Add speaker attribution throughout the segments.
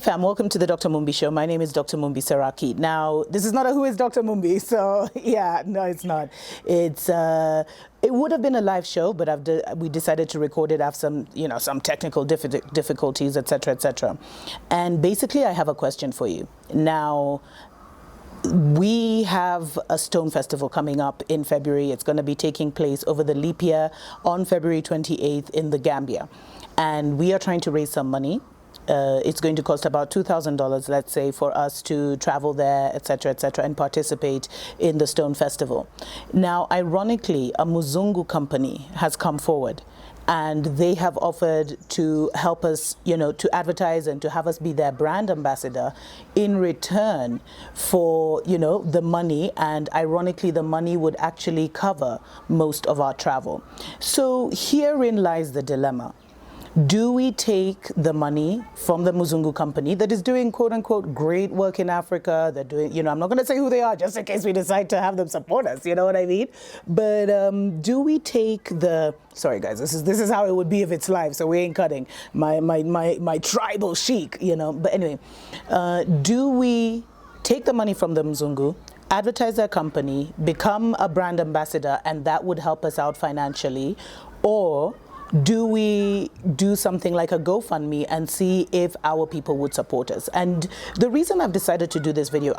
Speaker 1: fam, welcome to the Dr. Mumbi Show. My name is Dr. Mumbi Saraki. Now, this is not a Who is Dr. Mumbi, so yeah, no, it's not. It would have been a live show, but we decided to record it after some technical difficulties, etc., etc. And basically, I have a question for you. Now, we have a Stone Festival coming up in February. It's going to be taking place over the leap year on February 28th in the Gambia. And we are trying to raise some money. It's going to cost about $2,000, let's say, for us to travel there, etc., and participate in the Stone Festival. Now, ironically, a Muzungu company has come forward, and they have offered to help us, to advertise and to have us be their brand ambassador in return for, the money. And ironically, the money would actually cover most of our travel. So herein lies the dilemma. Do we take the money from the Muzungu company that is doing quote unquote great work in Africa? They're doing, I'm not going to say who they are just in case we decide to have them support us, you know what I mean? But do we take sorry guys, this is how it would be if it's live, so we ain't cutting my tribal chic, But anyway, do we take the money from the Muzungu, advertise their company, become a brand ambassador, and that would help us out financially? Or do we do something like a GoFundMe and see if our people would support us? And the reason I've decided to do this video,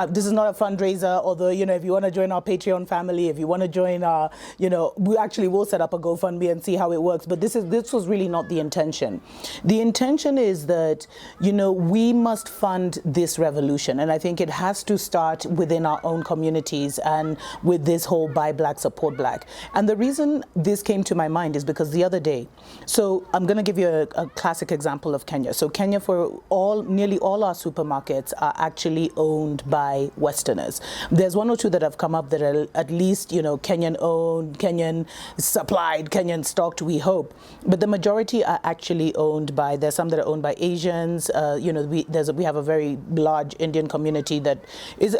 Speaker 1: this is not a fundraiser, although, if you want to join our Patreon family, if you want to join our, we actually will set up a GoFundMe and see how it works. But this was really not the intention. The intention is that, we must fund this revolution. And I think it has to start within our own communities and with this whole Buy Black, Support Black. And the reason this came to my mind is because the other day. So I'm going to give you a classic example of Kenya. So Kenya, nearly all our supermarkets are actually owned by Westerners. There's one or two that have come up that are at least, Kenyan owned, Kenyan supplied, Kenyan stocked, we hope. But the majority are actually owned by, there's some that are owned by Asians. We have a very large Indian community that is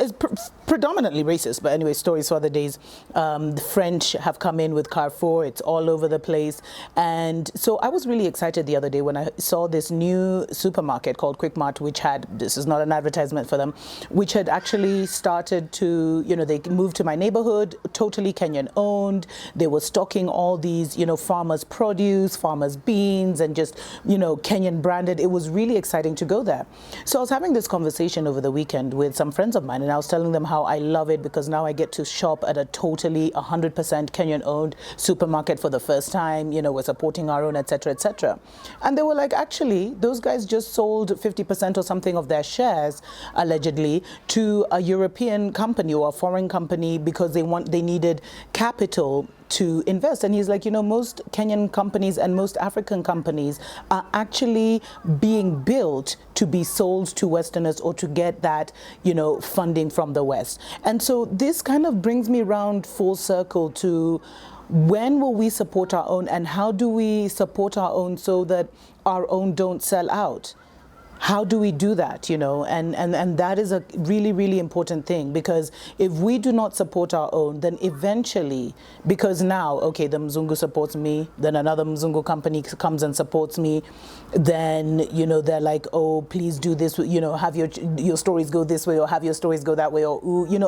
Speaker 1: predominantly racist. But anyway, stories for other days. The French have come in with Carrefour. It's all over the place. And so I was really excited the other day when I saw this new supermarket called Quick Mart, which this is not an advertisement for them, which had actually started to, they moved to my neighborhood, totally Kenyan owned. They were stocking all these, farmers' produce, farmers' beans, and just, Kenyan branded. It was really exciting to go there. So I was having this conversation over the weekend with some friends of mine, and I was telling them how I love it because now I get to shop at a totally 100% Kenyan owned supermarket for the first time. We're supporting our own, etc., etc. And they were like, actually, those guys just sold 50% or something of their shares, allegedly, to a European company or a foreign company because they needed capital to invest. And he's like, most Kenyan companies and most African companies are actually being built to be sold to Westerners or to get that, funding from the West. And so this kind of brings me round full circle to when will we support our own, and how do we support our own so that our own don't sell out? How do we do that, and that is a really, really important thing, because if we do not support our own, then eventually, because now, okay, the Mzungu supports me, then another Mzungu company comes and supports me, then, they're like, oh, please do this, have your stories go this way or have your stories go that way, or,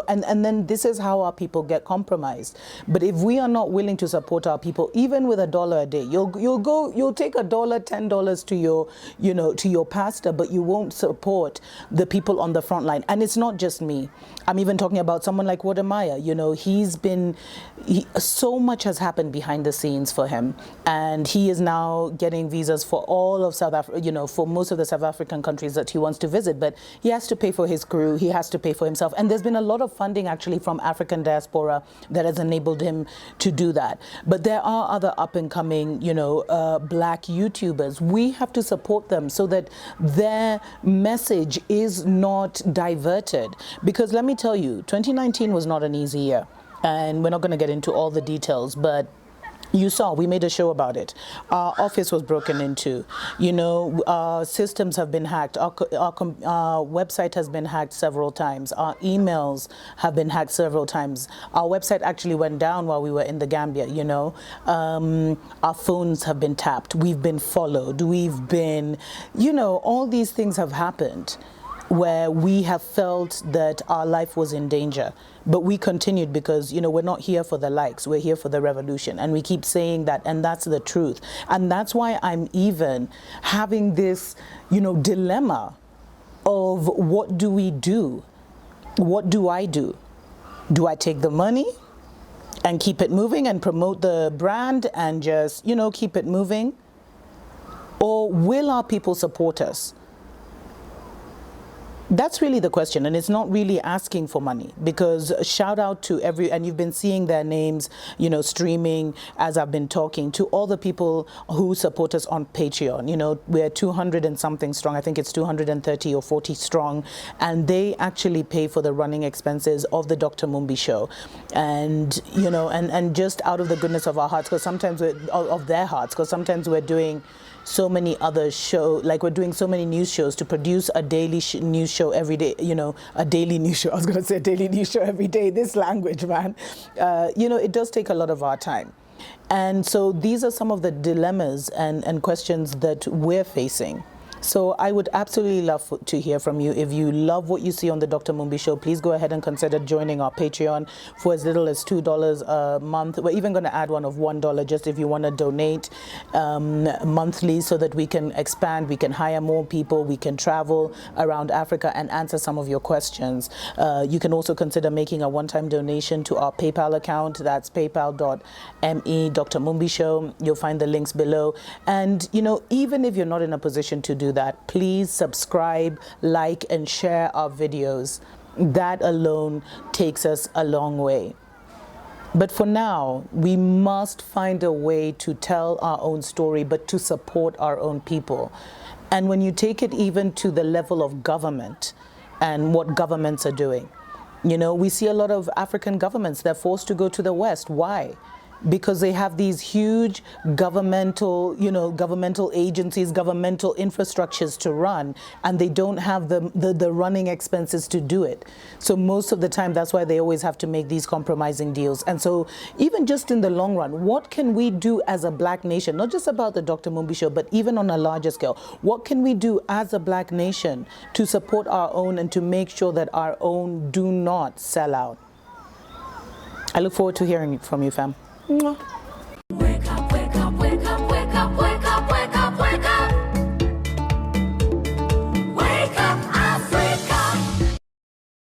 Speaker 1: and then this is how our people get compromised. But if we are not willing to support our people, even with $1 a day, you'll take $1, $10 to your pastor, but you won't support the people on the front line. And it's not just me. I'm even talking about someone like Wadamaya. So much has happened behind the scenes for him, and he is now getting visas for all of South Africa, for most of the South African countries that he wants to visit, but he has to pay for his crew, he has to pay for himself. And there's been a lot of funding actually from African diaspora that has enabled him to do that. But there are other up and coming, black YouTubers. We have to support them so that their message is not diverted. Because let me tell you, 2019 was not an easy year. And we're not going to get into all the details, but You saw, we made a show about it. Our office was broken into. You know, our systems have been hacked. Our website has been hacked several times. Our emails have been hacked several times. Our website actually went down while we were in the Gambia, you know. Our phones have been tapped. We've been followed. We've been, you know, all these things have happened where we have felt that our life was in danger. But we continued because, you know, we're not here for the likes, we're here for the revolution. And we keep saying that, and that's the truth. And that's why I'm even having this, you know, dilemma of what do we do? What do I do? Do I take the money and keep it moving and promote the brand and just, you know, keep it moving? Or will our people support us? That's really the question, and it's not really asking for money, because shout out to and you've been seeing their names, you know, streaming as I've been talking to all the people who support us on Patreon. You know, we're 200 and something strong. I think it's 230 or 40 strong, and they actually pay for the running expenses of the Dr. Mumbi show. And, you know, and just out of the goodness of our hearts, because sometimes of their hearts, because sometimes we're doing so many other shows, like we're doing so many news shows, to produce a daily news show every day, you know, a daily news show. I was going to say a daily news show every day. This language, man. You know, it does take a lot of our time. And so these are some of the dilemmas and questions that we're facing. So I would absolutely love to hear from you. If you love what you see on the Dr. Mumbi show, please go ahead and consider joining our Patreon for as little as $2 a month. We're even going to add one of $1 just if you want to donate monthly, so that we can expand, we can hire more people, we can travel around Africa and answer some of your questions. You can also consider making a one-time donation to our PayPal account. That's paypal.me Dr. Mumbi show. You'll find the links below. And, you know, even if you're not in a position to do that, please subscribe, like, and share our videos. That alone takes us a long way. But for now, we must find a way to tell our own story, but to support our own people. And when you take it even to the level of government and what governments are doing, you know, we see a lot of African governments, they're forced to go to the West. Why? Because they have these huge governmental, you know, governmental agencies, governmental infrastructures to run, and they don't have the running expenses to do it. So most of the time, that's why they always have to make these compromising deals. And so even just in the long run, what can we do as a Black nation, not just about the Dr. Mumbi show, but even on a larger scale? What can we do as a Black nation to support our own and to make sure that our own do not sell out? I look forward to hearing from you, fam. Mwah.